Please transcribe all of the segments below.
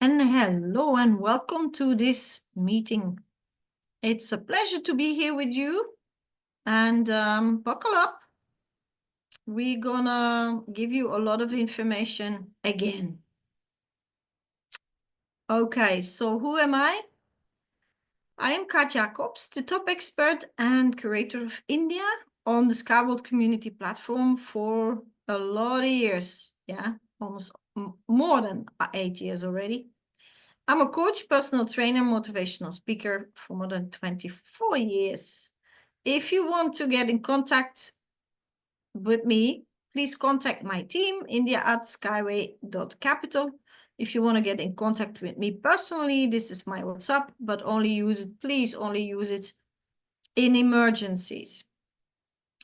And hello and welcome to this meeting. It's a pleasure to be here with you, and buckle up. We're gonna give you a lot of information again. Okay, so who am I? I am Kaat Jacobs, the top expert and curator of India on the Skyward community platform for a lot of years. Yeah, almost more than 8 years already. I'm a coach, personal trainer, motivational speaker for more than 24 years. If you want to get in contact with me, please contact my team, india@skyway.capital. If you want to get in contact with me personally, this is my WhatsApp, but please only use it in emergencies.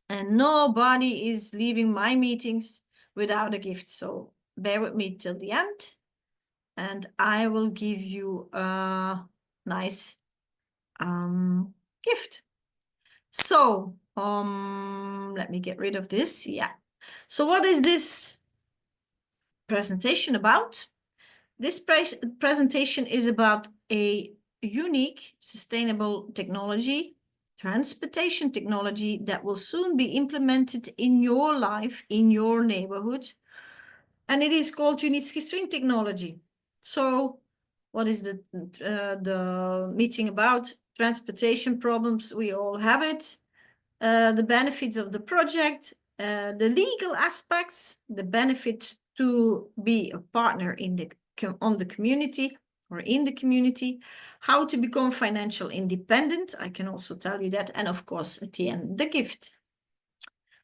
And nobody is leaving my meetings without a gift, so bear with me till the end. And I will give you a nice gift. So let me get rid of this. Yeah. So what is this presentation about? This presentation is about a unique sustainable technology, transportation technology that will soon be implemented in your life, in your neighborhood. And it is called Unitsky String Technology. So what is the meeting about? Transportation problems, we all have it. The benefits of the project, the legal aspects, the benefit to be a partner in the community or in the community, how to become financial independent, I can also tell you that, and of course at the end the gift.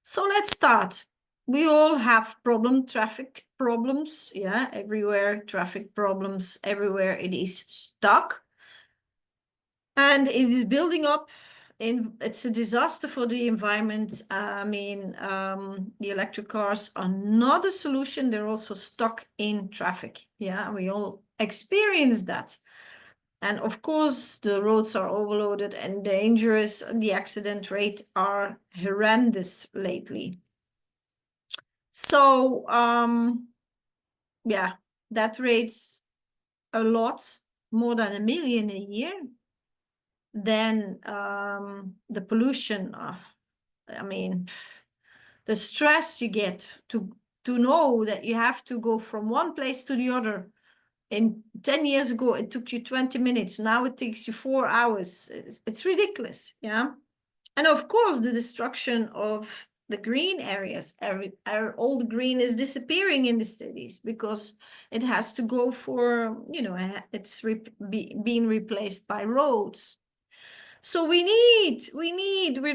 So let's start. We all have traffic problems, yeah, everywhere, traffic problems, everywhere it is stuck. And it is building up. It's a disaster for the environment. I mean, the electric cars are not a solution. They're also stuck in traffic. Yeah, we all experience that. And of course, the roads are overloaded and dangerous. The accident rate are horrendous lately. So, yeah, that rates a lot, more than 1 million a year. Then the pollution, I mean, the stress you get to know that you have to go from one place to the other. In 10 years ago, it took you 20 minutes. Now it takes you 4 hours. It's ridiculous, yeah? And of course, the destruction of the green areas. All the green is disappearing in the cities because it has to go for, you know, it's being replaced by roads. So we're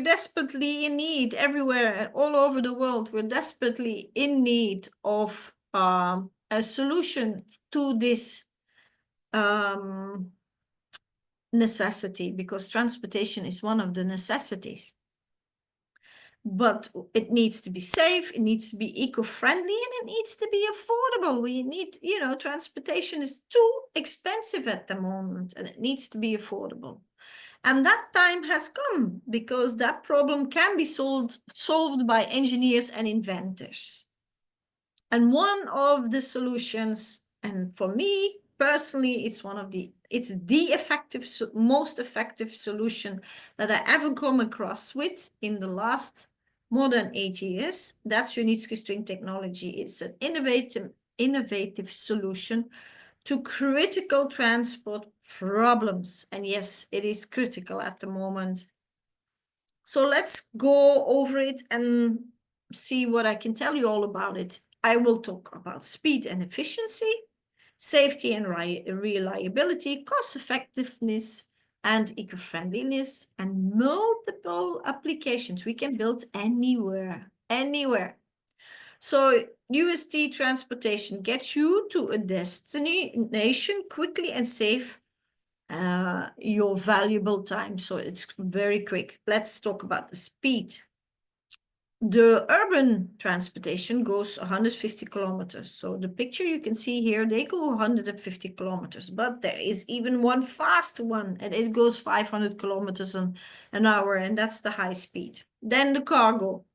desperately in need everywhere, all over the world. We're desperately in need of a solution to this necessity, because transportation is one of the necessities. But it needs to be safe, it needs to be eco-friendly, and it needs to be affordable. We need, you know, transportation is too expensive at the moment, and it needs to be affordable. And that time has come, because that problem can be solved by engineers and inventors. And one of the solutions, and for me personally, it's the most effective solution that I ever come across with in the last more than 8 years. That's Unitsky String Technology. It's an innovative solution to critical transport problems. And yes, it is critical at the moment. So let's go over it and see what I can tell you all about it. I will talk about speed and efficiency, safety and reliability, cost effectiveness and eco-friendliness, and multiple applications we can build anywhere. So UST transportation gets you to a destination quickly and save your valuable time. So it's very quick. Let's talk about the speed. The urban transportation goes 150 kilometers. So the picture you can see here, they go 150 kilometers, but there is even one fast one, and it goes 500 kilometers an hour, and that's the high speed. Then the cargo,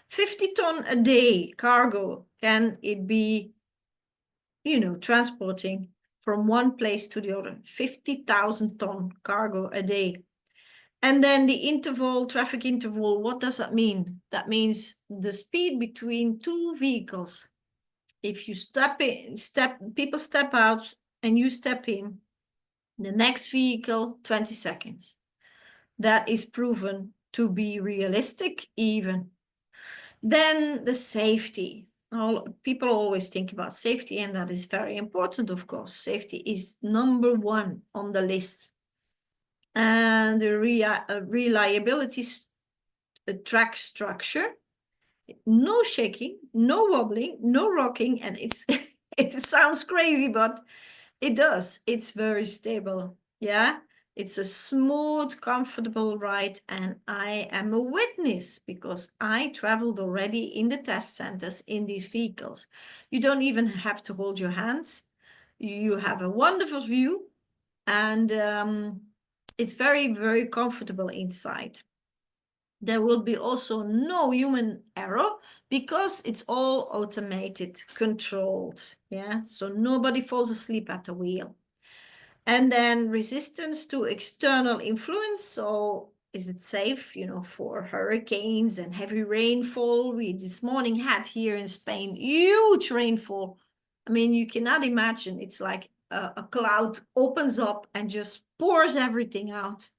50 ton a day cargo. Can it be, you know, transporting from one place to the other, 50,000 ton cargo a day. And then the interval, traffic interval, what does that mean? That means the speed between two vehicles. If you people step out and you step in, the next vehicle, 20 seconds. That is proven to be realistic even. Then the safety. People always think about safety, and that is very important, of course. Safety is number one on the list. And the reliability track structure. No shaking, no wobbling, no rocking, and it sounds crazy, but it does. It's very stable. Yeah, it's a smooth, comfortable ride, and I am a witness because I traveled already in the test centers in these vehicles. You don't even have to hold your hands. You have a wonderful view, and it's very, very comfortable inside. There will be also no human error because it's all automated, controlled. Yeah, so nobody falls asleep at the wheel. And then resistance to external influence. So is it safe, for hurricanes and heavy rainfall? We this morning had here in Spain huge rainfall. I mean, you cannot imagine. It's like a cloud opens up and just pours everything out.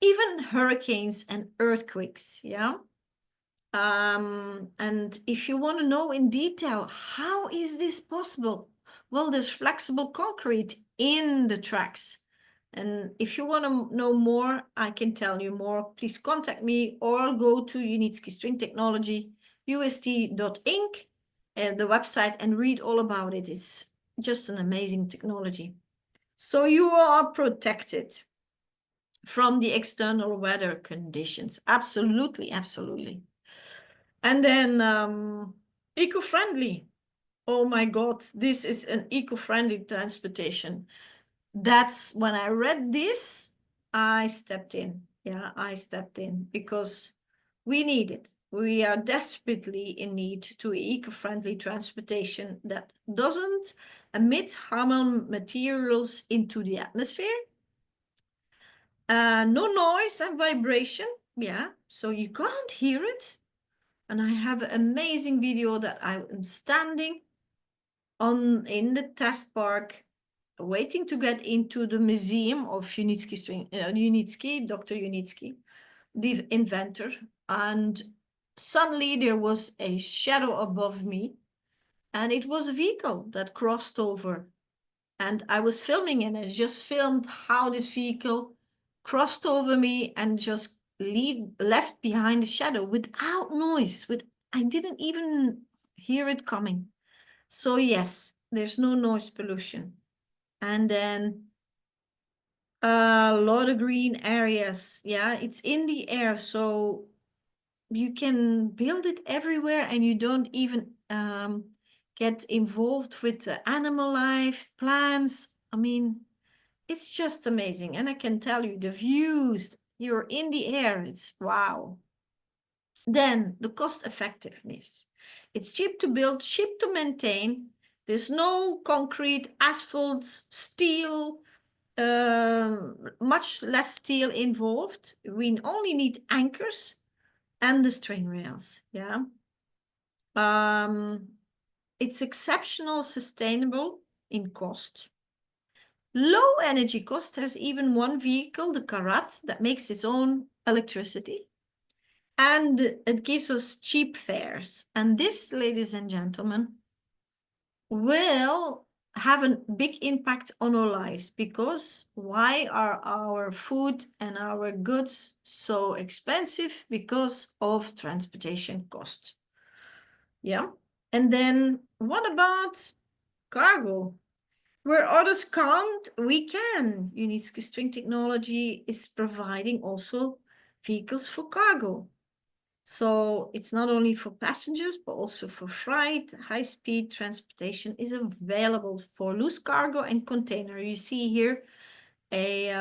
Even hurricanes and earthquakes, yeah? And if you want to know in detail, how is this possible? Well, there's flexible concrete in the tracks. And if you want to know more, I can tell you more. Please contact me or go to Unitsky String Technology, ust.inc, the website, and read all about it. It's just an amazing technology. So you are protected from the external weather conditions. Absolutely, absolutely. And then eco-friendly. Oh my God, this is an eco-friendly transportation. That's when I read this, I stepped in. Yeah, I stepped in because we need it. We are desperately in need to eco-friendly transportation that doesn't emit harmful materials into the atmosphere. No noise and vibration. Yeah, so you can't hear it. And I have an amazing video that I am standing in the test park, waiting to get into the museum of Unitsky, Dr. Unitsky, the inventor. And suddenly there was a shadow above me, and it was a vehicle that crossed over. And I was filming, and I just filmed how this vehicle crossed over me and just left behind the shadow without noise. I didn't even hear it coming. So yes, there's no noise pollution. And then a lot of green areas. Yeah, it's in the air, so you can build it everywhere, and you don't even get involved with the animal life, plants. I mean, it's just amazing. And I can tell you the views, you're in the air, it's wow. Then the cost effectiveness. It's cheap to build, cheap to maintain. There's no concrete, asphalt, steel, much less steel involved. We only need anchors and the string rails, yeah. It's exceptional, sustainable in cost. Low energy cost. There's even one vehicle, the Kaat, that makes its own electricity. And it gives us cheap fares. And this, ladies and gentlemen, will have a big impact on our lives, because why are our food and our goods so expensive? Because of transportation cost. Yeah. And then what about cargo? Where others can't, we can. Unitsky String Technology is providing also vehicles for cargo. So it's not only for passengers, but also for freight. High-speed transportation is available for loose cargo and container. You see here a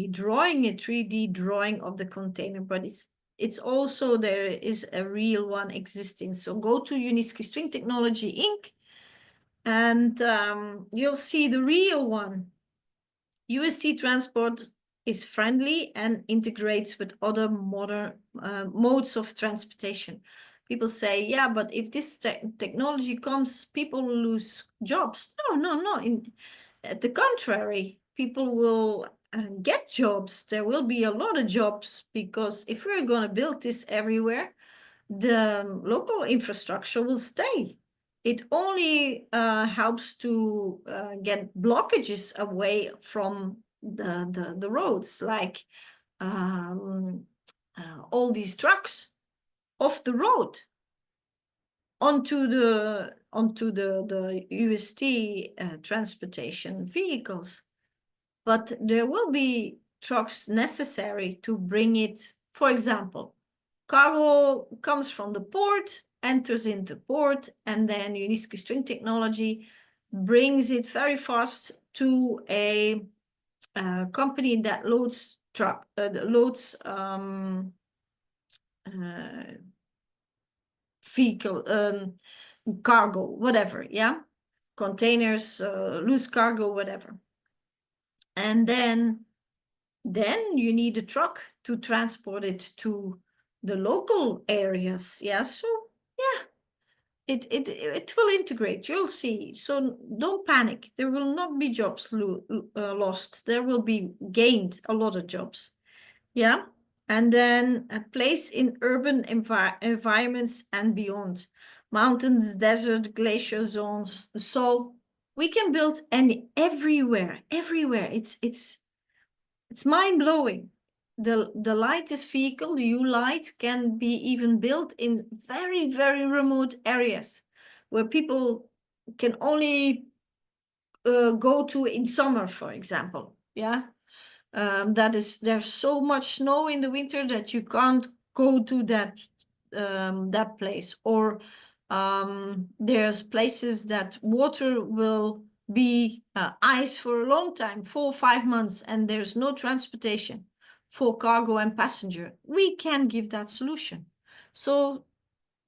drawing, a 3D drawing of the container, but it's also, there is a real one existing. So go to Unitsky String Technology Inc. And you'll see the real one. UST Transport is friendly and integrates with other modern modes of transportation. People say, yeah, but if this technology comes, people will lose jobs. No. At the contrary, people will get jobs. There will be a lot of jobs, because if we're going to build this everywhere, the local infrastructure will stay. It only helps to get blockages away from the roads, like all these trucks off the road onto the UST transportation vehicles. But there will be trucks necessary to bring it. For example, cargo comes from the port, enters into port, and then Unitsky String Technology brings it very fast to a company that loads vehicle, cargo, whatever, yeah, containers, loose cargo, whatever. And then you need a truck to transport it to the local areas. Yeah, so yeah, it will integrate. You'll see. So don't panic. There will not be jobs lost. There will be gained a lot of jobs. Yeah, and then a place in urban environments and beyond, mountains, desert, glacier zones. So we can build everywhere. It's mind-blowing. The lightest vehicle, the U-Light, can be even built in very, very remote areas where people can only go to in summer, for example. Yeah, there's so much snow in the winter that you can't go to that place. Or there's places that water will be ice for a long time, 4 or 5 months, and there's no transportation for cargo and passenger. We can give that solution. So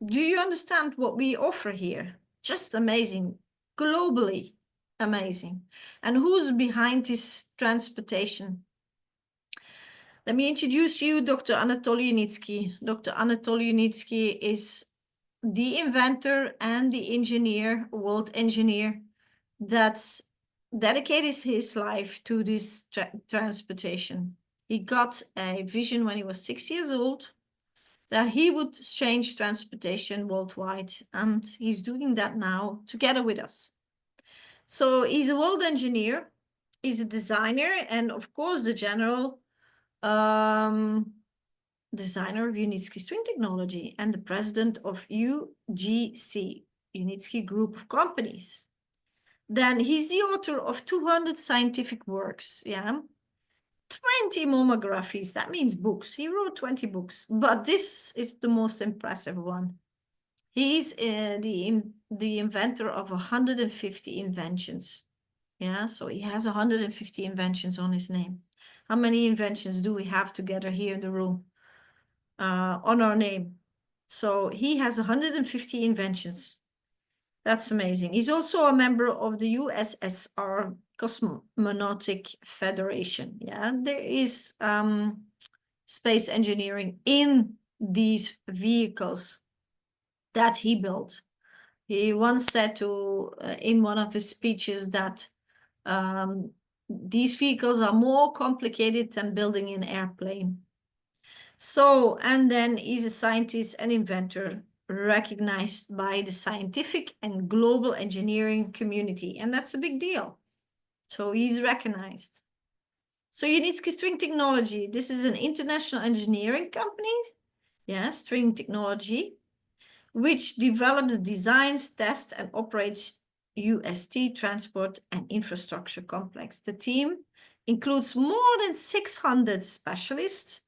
do you understand what we offer here? Just amazing, globally amazing. And who's behind this transportation? Let me introduce you, Dr. Anatoly Unitsky. Dr. Anatoly Unitsky is the inventor and the engineer, world engineer, that's dedicated his life to this transportation. He got a vision when he was 6 years old that he would change transportation worldwide, and he's doing that now together with us. So he's a world engineer, he's a designer, and of course the general designer of Unitsky String Technology and the president of UGC, Unitsky Group of Companies. Then he's the author of 200 scientific works, yeah, 20 monographies, that means books. He wrote 20 books, but this is the most impressive one. He's the inventor of 150 inventions. Yeah, so he has 150 inventions on his name. How many inventions do we have together here in the room on our name? So he has 150 inventions. That's amazing. He's also a member of the USSR Cosmonautic Federation. Yeah, there is space engineering in these vehicles that he built. He once said to in one of his speeches that these vehicles are more complicated than building an airplane. So, and then he's a scientist and inventor recognized by the scientific and global engineering community, and that's a big deal. So he's recognized. So Unitsky String Technology, this is an international engineering company, yeah, string technology, which develops, designs, tests, and operates UST transport and infrastructure complex. The team includes more than 600 specialists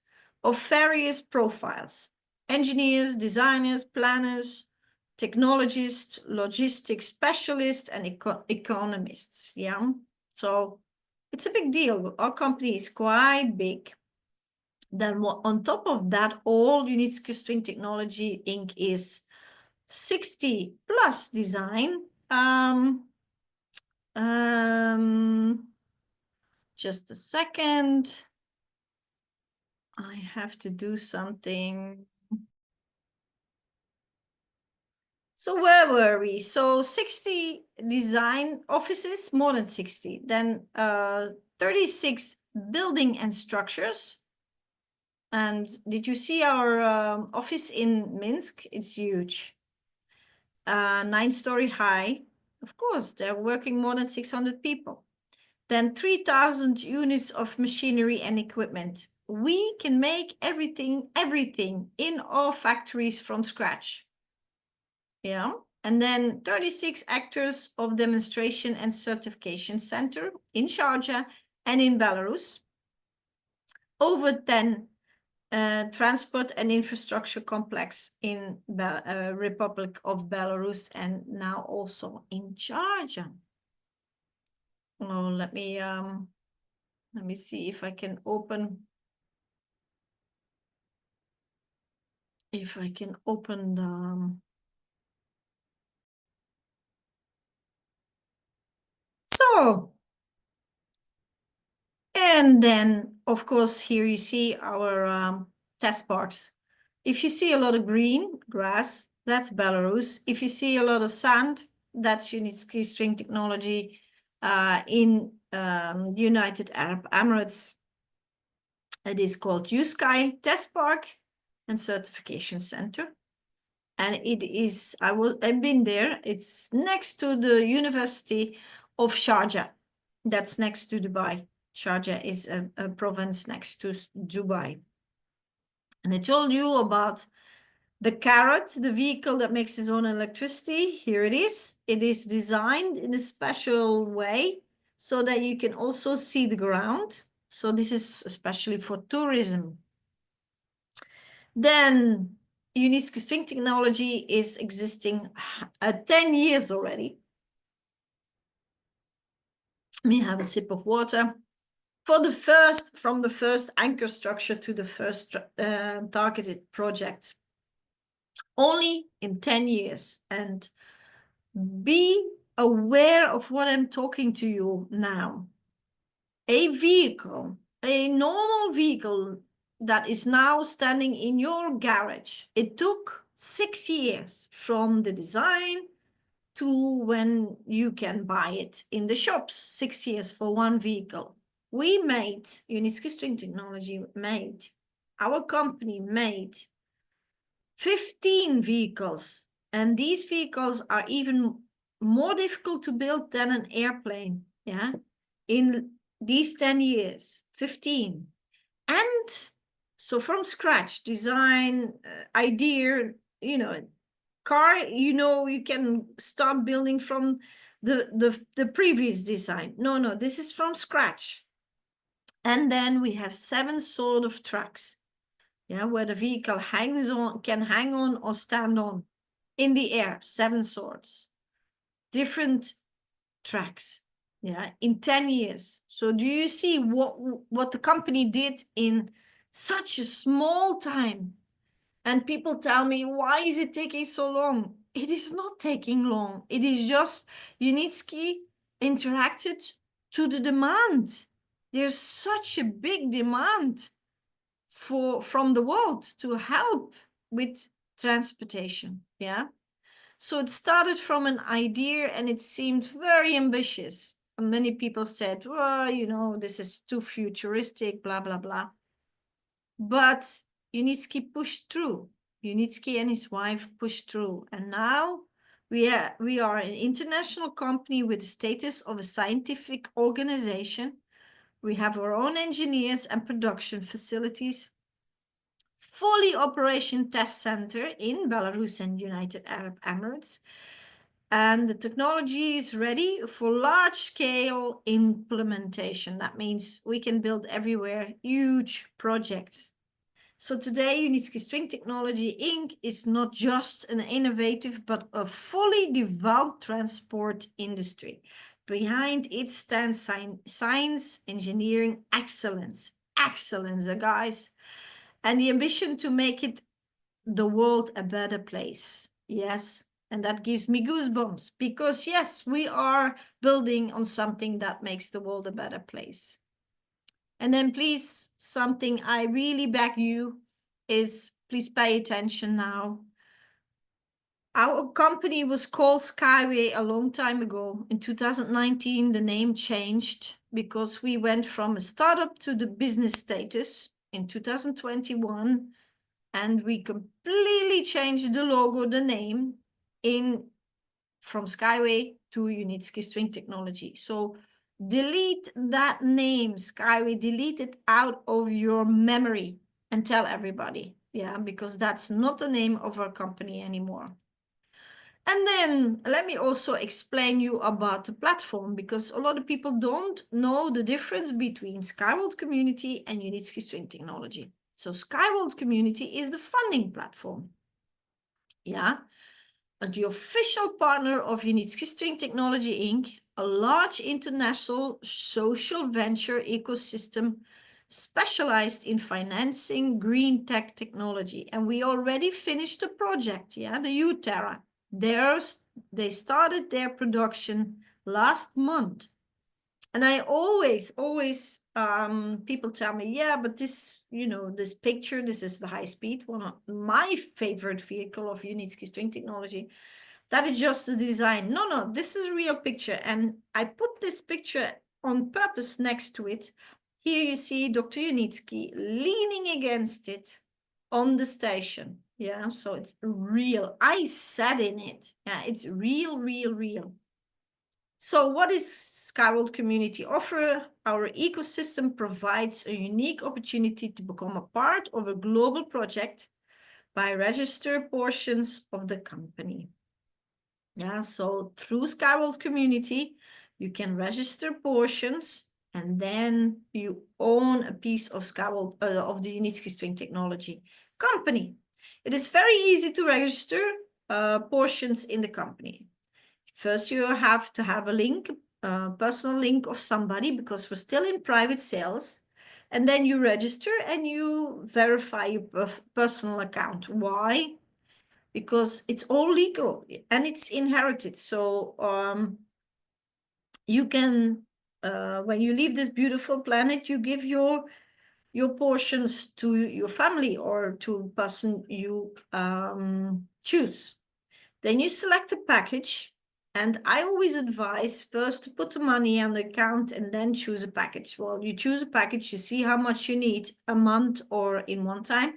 of various profiles: engineers, designers, planners, technologists, logistics specialists, and economists. Yeah, so it's a big deal. Our company is quite big. Then on top of that, all Unitsky String Technology Inc. is 60 plus design, Just a second. I have to do something. So where were we? So 60 design offices, more than 60. Then 36 building and structures. And did you see our office in Minsk? It's huge. 9-story high. Of course, they're working more than 600 people. Then 3,000 units of machinery and equipment. We can make everything in our factories from scratch. Yeah. And then 36 actors of demonstration and certification center in Sharjah and in Belarus. Over 10 transport and infrastructure complex in Republic of Belarus and now also in Georgia. Oh, let me see if I can open the so. And then, of course, here you see our test parks. If you see a lot of green grass, that's Belarus. If you see a lot of sand, that's Unitsky String Technology in United Arab Emirates. It is called USky Test Park and Certification Center. And it is, I've been there. It's next to the University of Sharjah. That's next to Dubai. Sharjah is a province next to Dubai. And I told you about the Carrot, the vehicle that makes its own electricity. Here it is. It is designed in a special way so that you can also see the ground. So this is especially for tourism. Then Unitsky String Technology is existing 10 years already. Let me have a sip of water. From the first anchor structure to the first targeted project. Only in 10 years. And be aware of what I'm talking to you now. A vehicle, a normal vehicle that is now standing in your garage. It took 6 years from the design to when you can buy it in the shops. 6 years for one vehicle. We made, Unitsky String Technology made, our company made 15 vehicles. And these vehicles are even more difficult to build than an airplane. Yeah, in these 10 years, 15. And so from scratch, design, idea, car, you can start building from the previous design. No, this is from scratch. And then we have 7 sort of tracks, where the vehicle can hang on or stand on in the air. 7 sorts, different tracks. In 10 years. So do you see what the company did in such a small time? And people tell me, why is it taking so long? It is not taking long. It is just Unitsky interacted to the demand. There's such a big demand from the world to help with transportation. So it started from an idea and it seemed very ambitious. And many people said, well, this is too futuristic, blah, blah, blah. But Unitsky pushed through. Unitsky and his wife pushed through. And now we are an international company with the status of a scientific organization. We have our own engineers and production facilities. Fully operation test center in Belarus and United Arab Emirates. And the technology is ready for large-scale implementation. That means we can build everywhere huge projects. So today, Unitsky String Technology Inc. is not just an innovative, but a fully developed transport industry. Behind it stands science, engineering, excellence. Excellence, guys. And the ambition to make it the world a better place. Yes, And that gives me goosebumps because yes, we are building on something that makes the world a better place. And then please, something I really beg you is please pay attention now. Our company was called Skyway a long time ago. In 2019, the name changed because we went from a startup to the business status in 2021, and we completely changed the logo, the name, from Skyway to Unitsky String Technology. So delete that name, Skyway, delete it out of your memory and tell everybody, yeah, because that's not the name of our company anymore. And then let me also explain you about the platform, because a lot of people don't know the difference between Skyworld Community and Unitsky String Technology. So Skyworld Community is the funding platform. Yeah, the official partner of Unitsky String Technology Inc., a large international social venture ecosystem specialized in financing green tech technology. And we already finished the project, yeah, the UTerra. They started their production last month. And I always, people tell me, yeah, but this, this picture, this is the high speed, one of my favorite vehicle of Unitsky String Technology. That is just the design. No, this is a real picture. And I put this picture on purpose next to it. Here you see Dr. Unitsky leaning against it on the station. Yeah, so it's real. I sat in it. Yeah, it's real, real, real. So what is Skyworld Community offer? Our ecosystem provides a unique opportunity to become a part of a global project by register portions of the company. Yeah, so through Skyworld Community, you can register portions and then you own a piece of Skyworld, of the Unitsky String Technology company. It is very easy to register portions in the company. First, you have to have a link, a personal link of somebody, because we're still in private sales. And then you register and you verify your personal account. Why? Because it's all legal and it's inherited. So you can, when you leave this beautiful planet, you give your portions to your family or to a person you choose. Then you select a package. And I always advise first to put the money on the account and then choose a package. Well, you choose a package, you see how much you need a month or in one time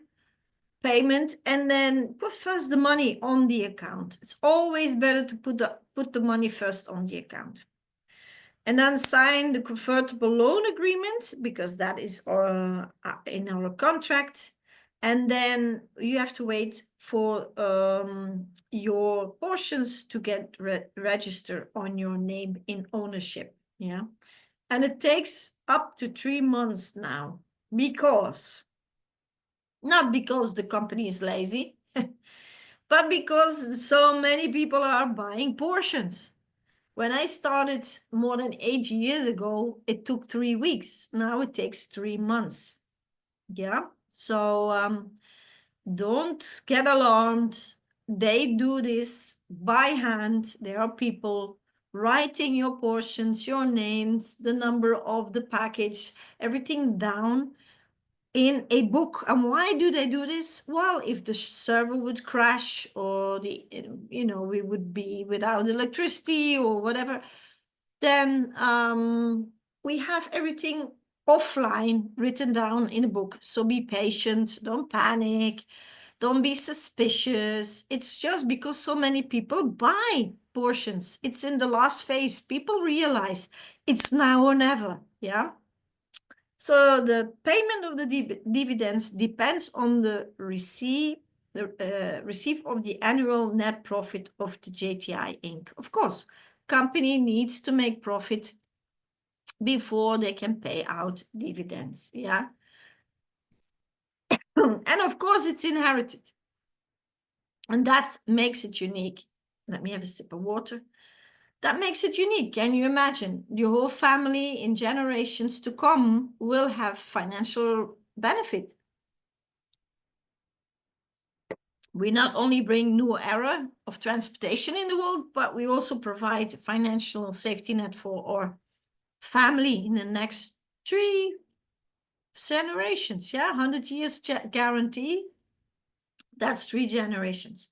payment, and then put first the money on the account. It's always better to put the money first on the account. And then sign the convertible loan agreement, because that is in our contract. And then you have to wait for your portions to get registered on your name in ownership. Yeah. And it takes up to 3 months now, not because the company is lazy, but because so many people are buying portions. When I started more than 8 years ago, it took 3 weeks. Now it takes 3 months. Yeah. So don't get alarmed. They do this by hand. There are people writing your portions, your names, the number of the package, everything down in a book. And why do they do this? Well, if the server would crash or we would be without electricity or whatever, then we have everything offline written down in a book. So be patient, don't panic, don't be suspicious. It's just because so many people buy portions. It's in the last phase. People realize it's now or never. Yeah. So the payment of the dividends depends on the receipt of the annual net profit of the JTI Inc. Of course, company needs to make profit before they can pay out dividends. Yeah. And of course, it's inherited. And that makes it unique. Let me have a sip of water. That makes it unique. Can you imagine? Your whole family in generations to come will have financial benefit. We not only bring new era of transportation in the world, but we also provide financial safety net for our family in the next 3 generations. Yeah, 100 years guarantee. That's 3 generations.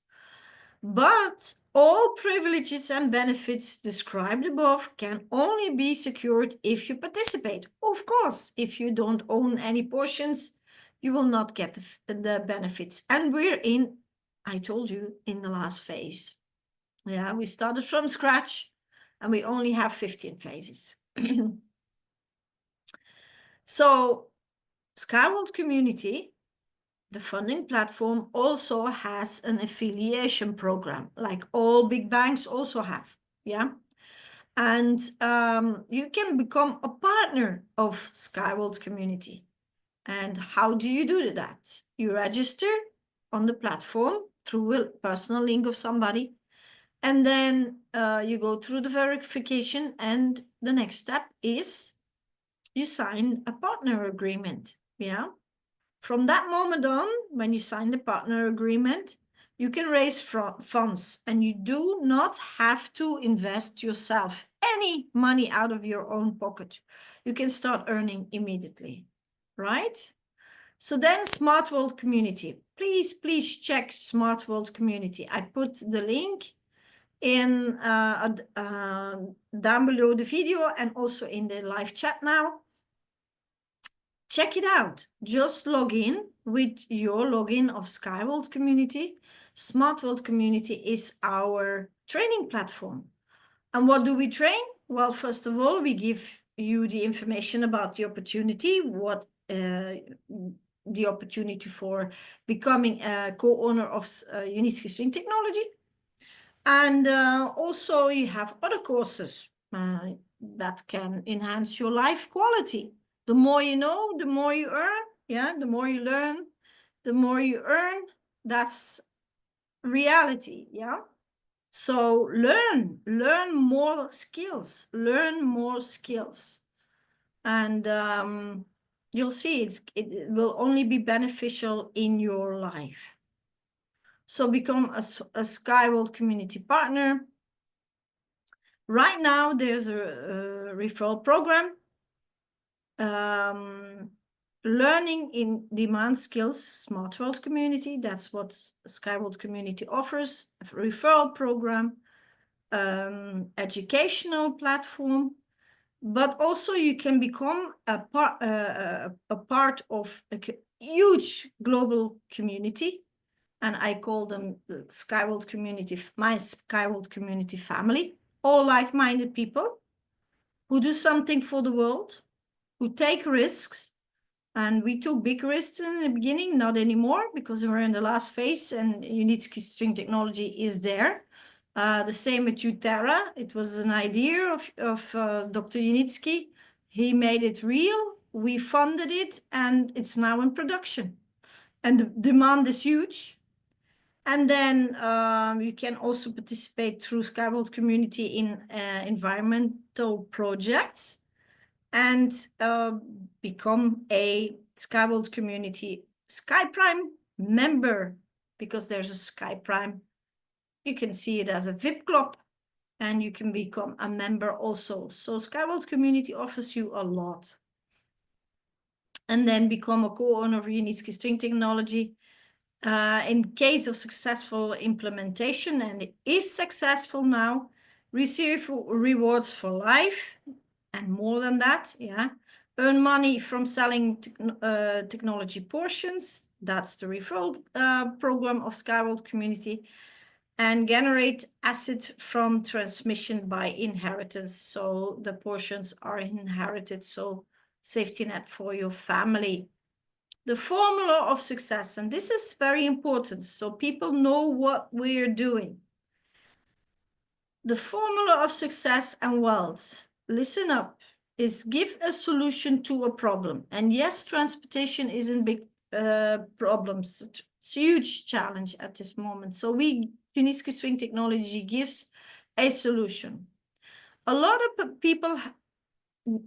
But all privileges and benefits described above can only be secured if you participate. Of course, if you don't own any portions, you will not get the benefits. And we're in, I told you, in the last phase. Yeah, we started from scratch and we only have 15 phases. So, Skyworld Community, the funding platform, also has an affiliation program, like all big banks also have. Yeah. And you can become a partner of Skyworld Community. And how do you do that? You register on the platform through a personal link of somebody. And then you go through the verification. And the next step is you sign a partner agreement. Yeah. From that moment on, when you sign the partner agreement, you can raise funds and you do not have to invest yourself any money out of your own pocket. You can start earning immediately, right? So then Smart World Community. Please check Smart World Community. I put the link in down below the video and also in the live chat now. Check it out. Just log in with your login of Skyworld Community. Smart World Community is our training platform. And what do we train? Well, first of all, we give you the information about the opportunity, what the opportunity for becoming a co-owner of Unitsky String Technology. And also you have other courses that can enhance your life quality. The more you know, the more you earn. Yeah, the more you learn, the more you earn. That's reality. Yeah. So learn more skills, and you'll see it will only be beneficial in your life. So become a Skyworld community partner. Right now, there's a referral program. Learning in demand skills, Smart World Community, that's what Skyworld Community offers, a referral program, educational platform, but also you can become a part of a huge global community, and I call them the Skyworld Community, my Skyworld Community family, all like-minded people who do something for the world, who take risks. And we took big risks in the beginning, not anymore, because we're in the last phase and Unitsky String Technology is there. The same with Utera. It was an idea of Dr. Unitsky. He made it real. We funded it and it's now in production. And the demand is huge. And then you can also participate through Skyworld Community in environmental projects and become a Skyworld Community SkyPrime member, because there's a SkyPrime. You can see it as a VIP club and you can become a member also. So Skyworld Community offers you a lot. And then become a co-owner of Unitsky String Technology. In case of successful implementation, and it is successful now, receive rewards for life and more than that. Yeah, earn money from selling technology portions. That's the referral program of Skyworld Community, and generate assets from transmission by inheritance. So the portions are inherited. So safety net for your family. The formula of success, and this is very important so people know what we're doing. The formula of success and wealth, listen up, is give a solution to a problem. And yes, transportation is a big problem. It's a huge challenge at this moment. So Unitsky String Technology gives a solution. A lot of people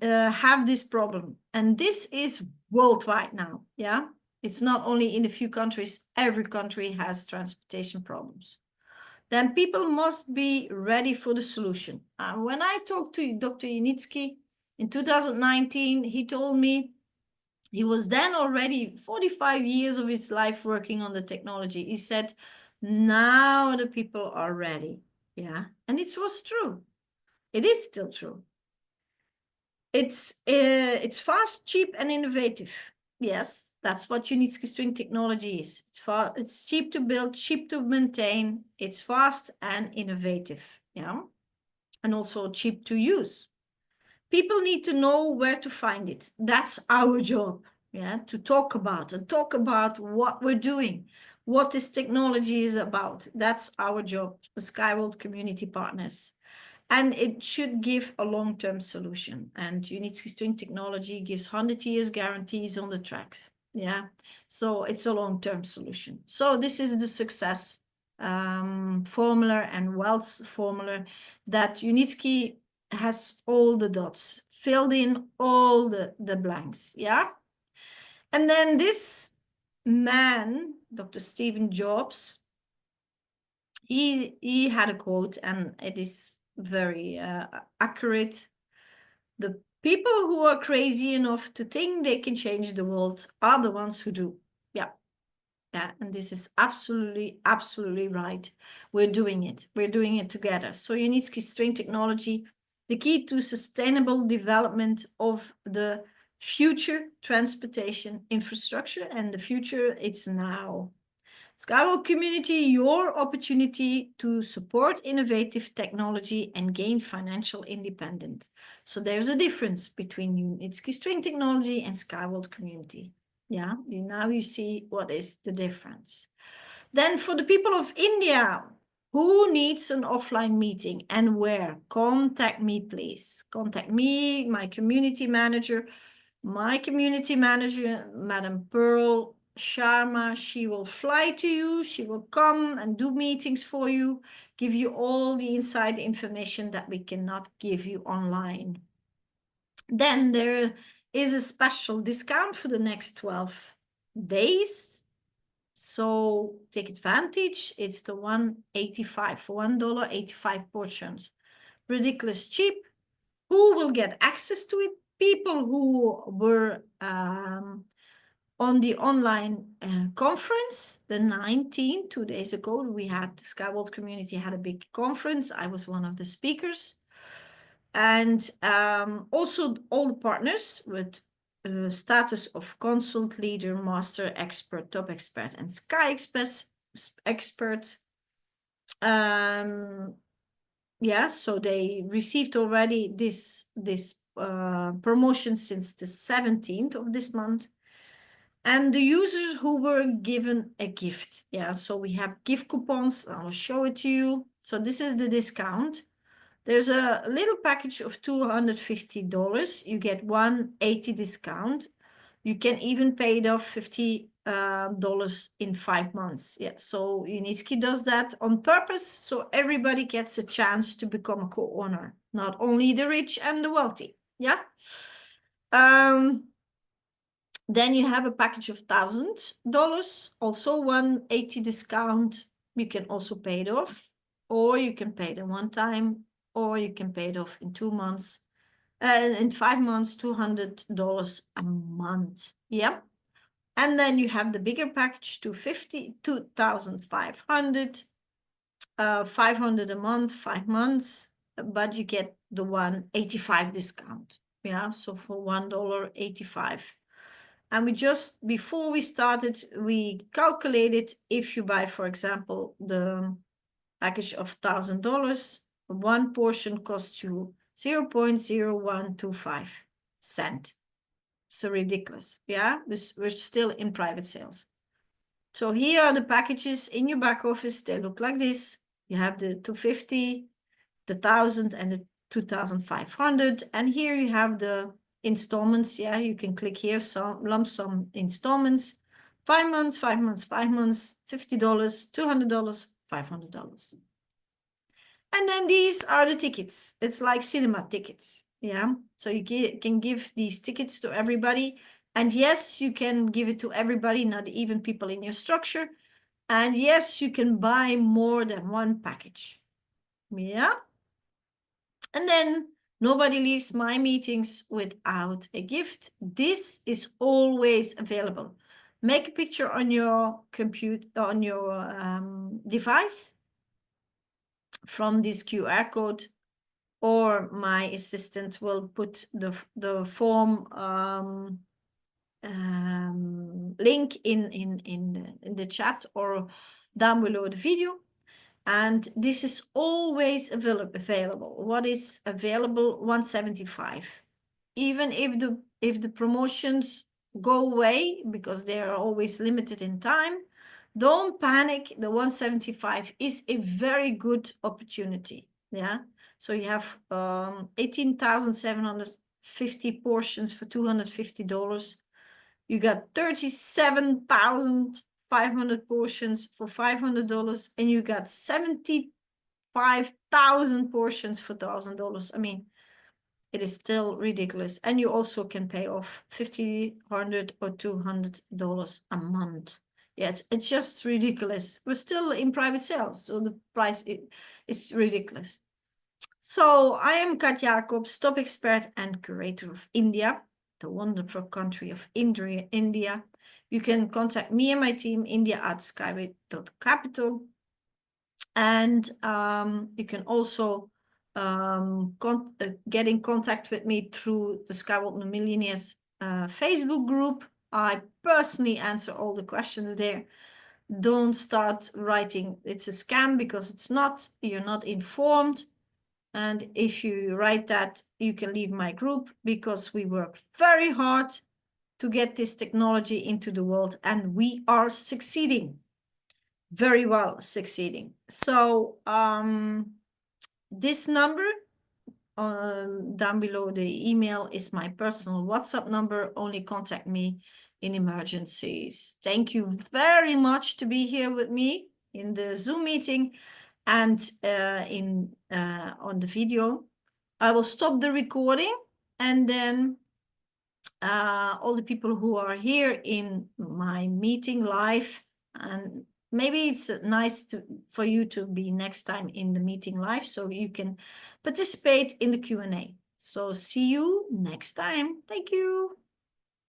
have this problem, and this is worldwide now. Yeah, It's not only in a few countries, every country has transportation problems. Then people must be ready for the solution. When I talked to Dr. Unitsky in 2019, he told me he was then already 45 years of his life working on the technology. He said, now the people are ready. Yeah, and it was true. It is still true. It's fast, cheap, and innovative. Yes, that's what Unitsky String Technology is. It's cheap to build, cheap to maintain. It's fast and innovative. Yeah, and also cheap to use. People need to know where to find it. That's our job. Yeah, to talk about what we're doing, what this technology is about. That's our job, the Skyworld community partners. And it should give a long-term solution. And Unitsky String Technology gives 100 years guarantees on the track. Yeah, so it's a long-term solution. So this is the success formula and wealth formula that Unitsky has all the dots, filled in all the blanks. Yeah. And then this man, Dr. Stephen Jobs, he had a quote, and it is very accurate. The people who are crazy enough to think they can change the world are the ones who do. Yeah. Yeah, and this is absolutely, absolutely right. We're doing it. We're doing it together. So Unitsky String Technology, the key to sustainable development of the future transportation infrastructure, and the future, it's now. Skywalk community, your opportunity to support innovative technology and gain financial independence. So there's a difference between Unitsky String Technology and Skywalk community. Yeah, now you see what is the difference. Then for the people of India, who needs an offline meeting and where? Contact me, please. Contact me, my community manager. My community manager, Madam Pearl Sharma, she will fly to you. She will come and do meetings for you, give you all the inside information that we cannot give you online. Then there is a special discount for the next 12 days. So take advantage. It's the $1.85 for $1.85 portions. Ridiculous cheap. Who will get access to it? People who were on the online conference, the 19th, 2 days ago. We had, the Skyworld community had a big conference. I was one of the speakers. And also all the partners with status of consult, leader, master, expert, top expert, and Sky Express expert. Yeah, so they received already this promotion since the 17th of this month. And the users who were given a gift. Yeah, so we have gift coupons. I'll show it to you. So this is the discount. There's a little package of $250. You get $180 discount. You can even pay it off $50 in 5 months. Yeah, so Unitsky does that on purpose, so everybody gets a chance to become a co-owner, not only the rich and the wealthy. Yeah. Then you have a package of $1,000, also $180 discount. You can also pay it off, or you can pay it in one time, or you can pay it off in 2 months. In 5 months, $200 a month. Yeah. And then you have the bigger package, $2,500, $500 a month, 5 months, but you get the $185 discount. Yeah, so for $1.85. And we just, before we started, we calculated if you buy, for example, the package of $1,000, one portion costs you 0.0125 cent. So ridiculous. Yeah, we're still in private sales. So here are the packages in your back office. They look like this. You have the 250, the 1,000, and the 2,500. And here you have the installments. Yeah, you can click here, some lump sum installments, 5 months, 5 months, 5 months, $50, $200, $500. And then these are the tickets. It's like cinema tickets. Yeah, so you can give these tickets to everybody. And yes, you can give it to everybody, not even people in your structure. And yes, you can buy more than one package. Yeah. And then nobody leaves my meetings without a gift. This is always available. Make a picture on your computer, on your device from this QR code, or my assistant will put the form link in the chat or down below the video. And this is always available. What is available? 175. Even if the promotions go away, because they are always limited in time, don't panic. The 175 is a very good opportunity. Yeah. So you have 18,750 portions for $250. You got 37,500 portions for $500, and you got 75,000 portions for $1,000. I mean, it is still ridiculous. And you also can pay off $50, $100, or $200 a month. Yeah, it's just ridiculous. We're still in private sales, so the price is ridiculous. So I am Kaat Jacobs, top expert and curator of India, the wonderful country of India. You can contact me and my team, india@skyway.capital. And you can also get in contact with me through the Skywalk Millionaires Facebook group. I personally answer all the questions there. Don't start writing it's a scam, because it's not. You're not informed. And if you write that, you can leave my group, because we work very hard to get this technology into the world, and we are succeeding. Very well succeeding. So this number down below the email is my personal WhatsApp number. Only contact me in emergencies. Thank you very much to be here with me in the Zoom meeting and on the video. I will stop the recording, and then all the people who are here in my meeting live, and maybe it's nice for you to be next time in the meeting live, so you can participate in the Q&A. So see you next time. Thank you.